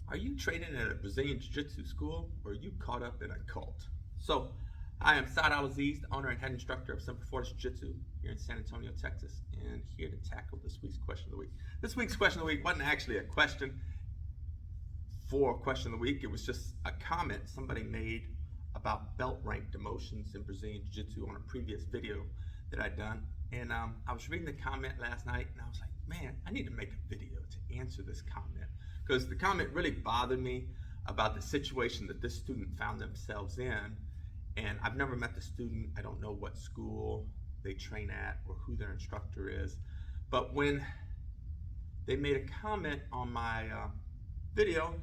Are you training at a Brazilian Jiu Jitsu school or are you caught up in a cult? So, I am al-Aziz, the owner and head instructor of Semper Fortis Jiu Jitsu here in San Antonio, Texas, and here to tackle this week's question of the week. This week's question of the week wasn't actually a question for question of the week. It was just a comment somebody made about belt rank demotions in Brazilian Jiu Jitsu on a previous video that I'd done. And I was reading the comment last night and I was like, man, I need to make a video to answer this comment, because the comment really bothered me about the situation that this student found themselves in. And I've never met the student. I don't know what school they train at or who their instructor is. But when they made a comment on my video,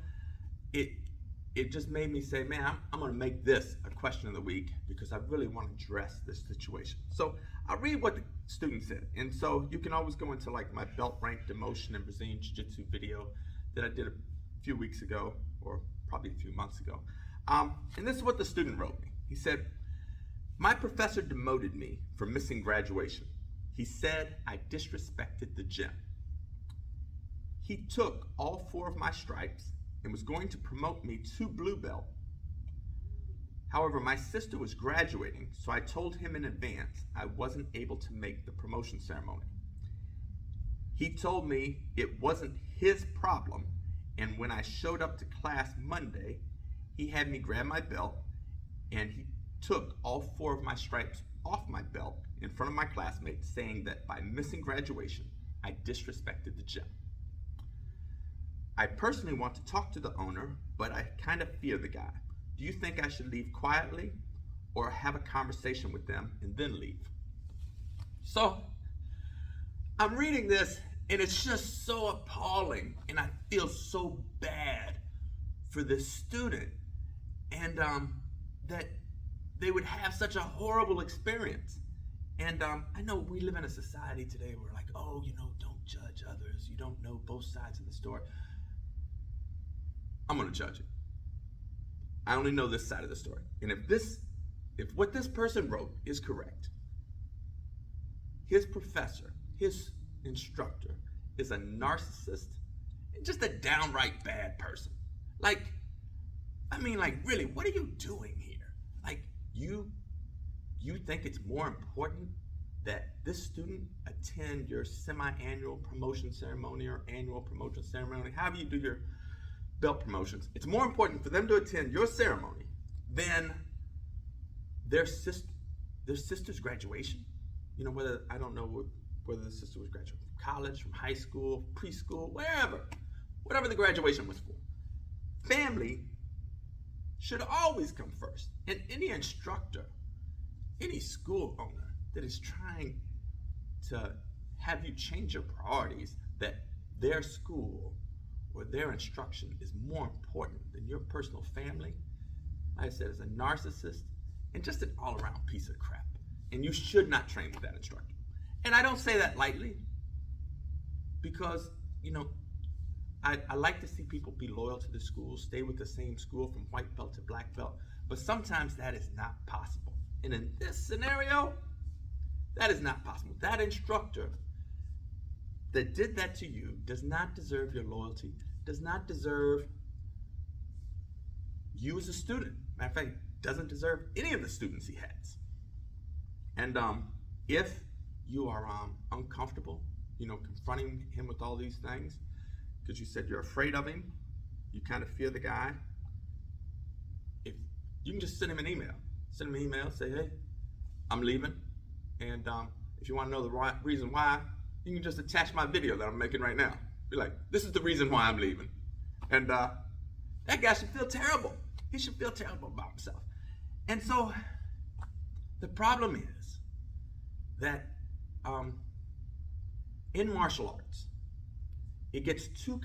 it just made me say, man, I'm going to make this a question of the week because I really want to address this situation. So I'll read what the student said. And so you can always go into like my belt rank demotion in Brazilian Jiu Jitsu video that I did a few weeks ago, or probably a few months ago. And this is what the student wrote me. He said, my professor demoted me for missing graduation. He said I disrespected the gym. He took all 4 of my stripes and was going to promote me to blue belt. However, my sister was graduating, so I told him in advance I wasn't able to make the promotion ceremony. He told me it wasn't his problem, and when I showed up to class Monday, he had me grab my belt and he took all 4 of my stripes off my belt in front of my classmates, saying that by missing graduation, I disrespected the gym. I personally want to talk to the owner, but I kind of fear the guy. Do you think I should leave quietly or have a conversation with them and then leave? So I'm reading this and it's just so appalling, and I feel so bad for this student, and that they would have such a horrible experience. And I know we live in a society today where like, oh, don't judge others. You don't know both sides of the story. I'm going to judge it. I only know this side of the story. And if what this person wrote is correct, his professor, his instructor is a narcissist and just a downright bad person. Like, really, what are you doing here? Like, you think it's more important that this student attend your semi-annual promotion ceremony or annual promotion ceremony, however you do your belt promotions. It's more important for them to attend your ceremony than their sister's graduation. I don't know whether the sister was graduating from college, from high school, preschool, whatever the graduation was for. Family should always come first. And any instructor, any school owner that is trying to have you change your priorities, that their school or their instruction is more important than your personal family, like I said, is a narcissist and just an all-around piece of crap. And you should not train with that instructor. And I don't say that lightly because, I like to see people be loyal to the school, stay with the same school from white belt to black belt, but sometimes that is not possible. And in this scenario, that is not possible. That instructor that did that to you does not deserve your loyalty, does not deserve you as a student. Matter of fact, doesn't deserve any of the students he has. And if you are uncomfortable, confronting him with all these things, because you said you're afraid of him, you kind of fear the guy, if you can just send him an email. Send him an email, say, hey, I'm leaving. And if you want to know the reason why, you can just attach my video that I'm making right now. Be like, this is the reason why I'm leaving. And that guy should feel terrible. He should feel terrible about himself. And so the problem is that in martial arts, it gets two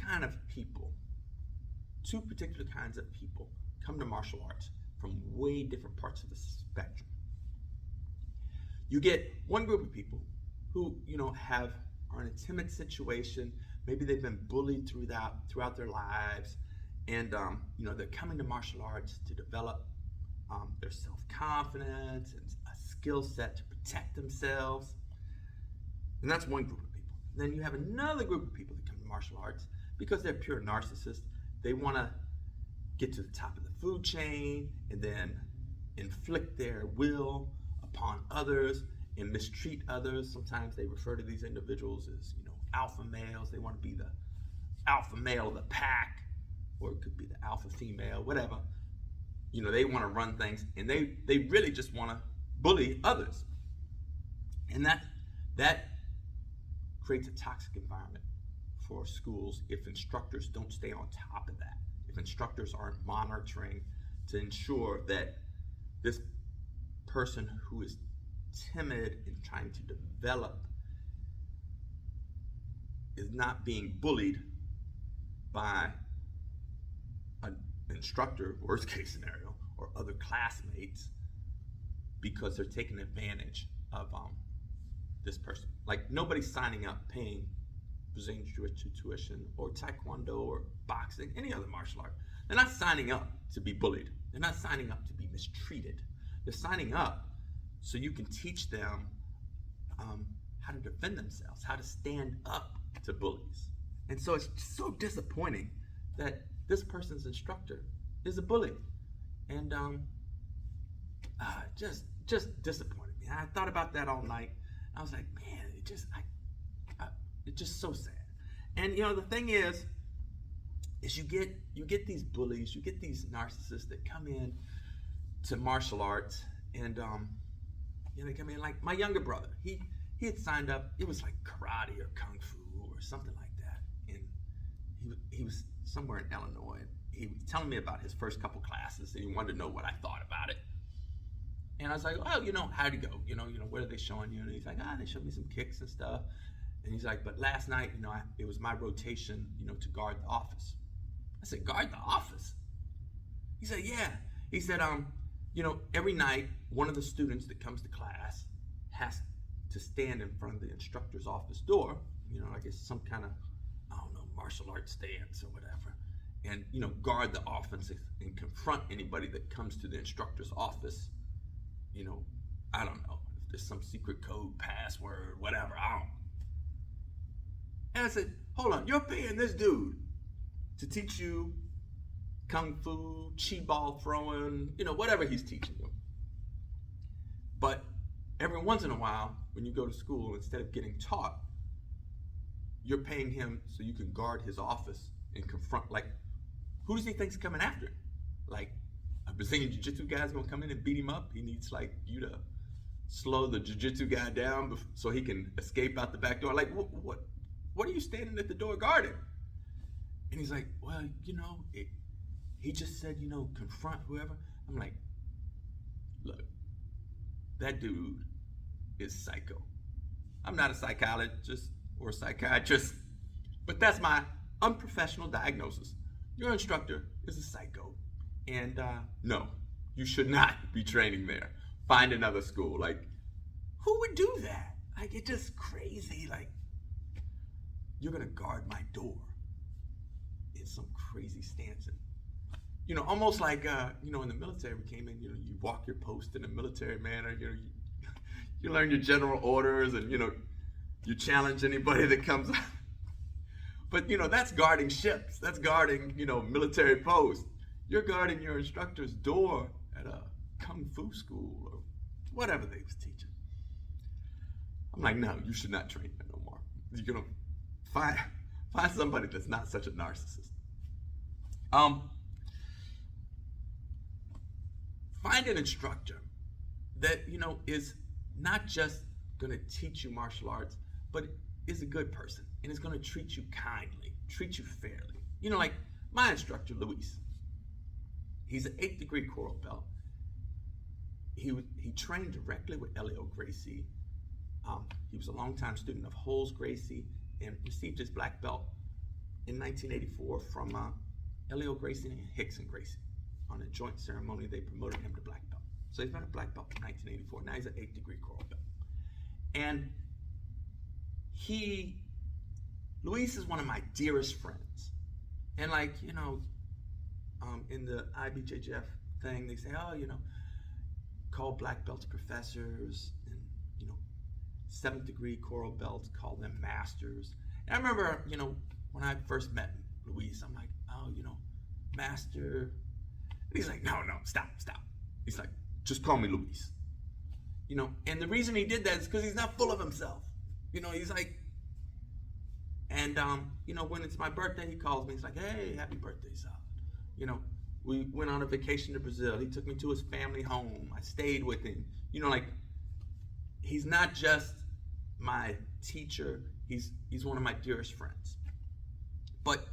particular kinds of people come to martial arts from way different parts of the spectrum. You get one group of people who, are in a timid situation. Maybe they've been bullied throughout their lives, and they're coming to martial arts to develop their self-confidence and a skill set to protect themselves. And that's one group of people. And then you have another group of people that come to martial arts because they're pure narcissists. they want to get to the top of the food chain and then inflict their will upon others and mistreat others. Sometimes they refer to these individuals as, alpha males. They want to be the alpha male of the pack, or it could be the alpha female, whatever. They want to run things, and they really just want to bully others. And that creates a toxic environment for schools if instructors don't stay on top of that. If instructors aren't monitoring to ensure that this person who is timid and trying to develop is not being bullied by an instructor, worst case scenario, or other classmates because they're taking advantage of this person. Like, nobody's signing up paying Brazilian Jiu Jitsu tuition or Taekwondo or boxing, any other martial art. They're not signing up to be bullied. They're not signing up to be mistreated. They're signing up so you can teach them how to defend themselves, how to stand up to bullies. And so it's so disappointing that this person's instructor is a bully. And just disappointed me. I thought about that all night. I was like, man, it's just so sad. And the thing is you get these bullies, you get these narcissists that come in to martial arts, and they come in, like my younger brother. He had signed up. It was like karate or kung fu or something like that, and he was somewhere in Illinois. And he was telling me about his first couple classes, and he wanted to know what I thought about it. And I was like, oh, how'd it go? What are they showing you? And he's like, they showed me some kicks and stuff. And he's like, but last night, it was my rotation, to guard the office. I said, guard the office? He said, yeah. He said, every night, one of the students that comes to class has to stand in front of the instructor's office door, I guess some kind of, martial arts stance or whatever, and, guard the office and confront anybody that comes to the instructor's office. I don't know if there's some secret code, password, whatever, I don't. And I said, hold on, you're paying this dude to teach you kung fu, chi ball throwing, whatever he's teaching you. But every once in a while, when you go to school, instead of getting taught, you're paying him so you can guard his office and confront, like, who does he think's coming after him? Like, a Brazilian Jiu Jitsu guy's gonna come in and beat him up? He needs, like, you to slow the Jiu Jitsu guy down so he can escape out the back door. Like, what are you standing at the door guarding? And he's like, well, he just said, confront whoever. I'm like, look, that dude is psycho. I'm not a psychologist or a psychiatrist, but that's my unprofessional diagnosis. Your instructor is a psycho, and no, you should not be training there. Find another school. Like, who would do that? Like, it's just crazy. Like, you're gonna guard my door in some crazy stance. And, almost like, in the military, we came in, you walk your post in a military manner, you learn your general orders, and, you challenge anybody that comes up. But, that's guarding ships. That's guarding, military posts. You're guarding your instructor's door at a kung fu school or whatever they was teaching. I'm like, no, you should not train there no more. You're going to find somebody that's not such a narcissist. Find an instructor that, is not just going to teach you martial arts, but is a good person and is going to treat you kindly, treat you fairly. Like my instructor, Luis. He's an 8th degree coral belt. He trained directly with Helio Gracie. He was a longtime student of Holz Gracie and received his black belt in 1984 from Helio Gracie and Hickson Gracie. On a joint ceremony, they promoted him to black belt. So he's been a black belt in 1984. Now he's an 8th degree coral belt. And Luis is one of my dearest friends. And like, in the IBJJF thing, they say, call black belts professors, and, 7th degree coral belts, call them masters. And I remember, when I first met Luis, I'm like, master. And he's like, no, stop. He's like, just call me Luis. And the reason he did that is because he's not full of himself. He's like, and when it's my birthday, he calls me. He's like, hey, happy birthday, son. We went on a vacation to Brazil. He took me to his family home. I stayed with him. He's not just my teacher. He's one of my dearest friends. But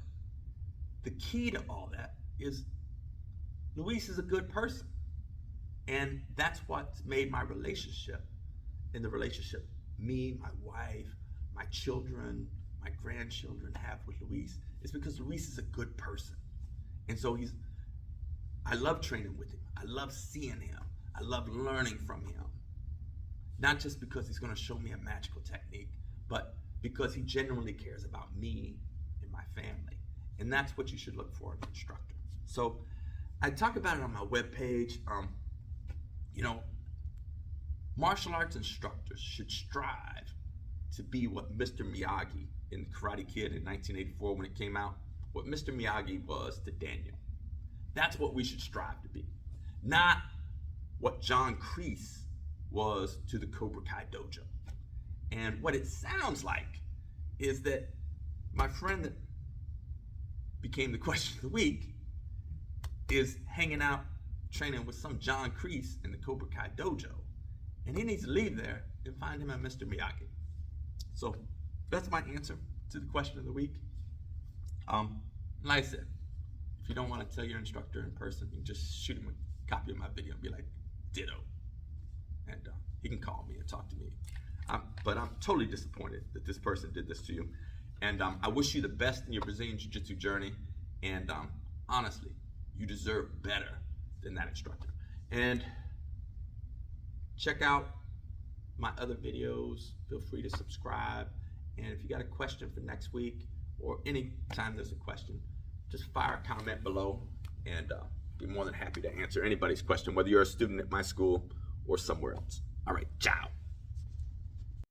the key to all that is Luis is a good person. And that's what's made my relationship, me, my wife, my children, my grandchildren have with Luis, is because Luis is a good person. And so I love training with him. I love seeing him. I love learning from him. Not just because he's going to show me a magical technique, but because he genuinely cares about me and my family. And that's what you should look for in an instructor. So I talk about it on my webpage. Martial arts instructors should strive to be what Mr. Miyagi in Karate Kid in 1984 when it came out, what Mr. Miyagi was to Daniel. That's what we should strive to be. Not what John Kreese was to the Cobra Kai dojo. And what it sounds like is that my friend that became the question of the week is hanging out training with some John Kreese in the Cobra Kai dojo. And he needs to leave there and find him at Mr. Miyagi. So that's my answer to the question of the week. Like I said, if you don't want to tell your instructor in person, you can just shoot him a copy of my video and be like, ditto. And he can call me and talk to me. But I'm totally disappointed that this person did this to you. And I wish you the best in your Brazilian Jiu Jitsu journey. And honestly, you deserve better than that instructor. And check out my other videos. Feel free to subscribe. And if you got a question for next week, or any time there's a question, just fire a comment below, and be more than happy to answer anybody's question, whether you're a student at my school or somewhere else. All right, ciao.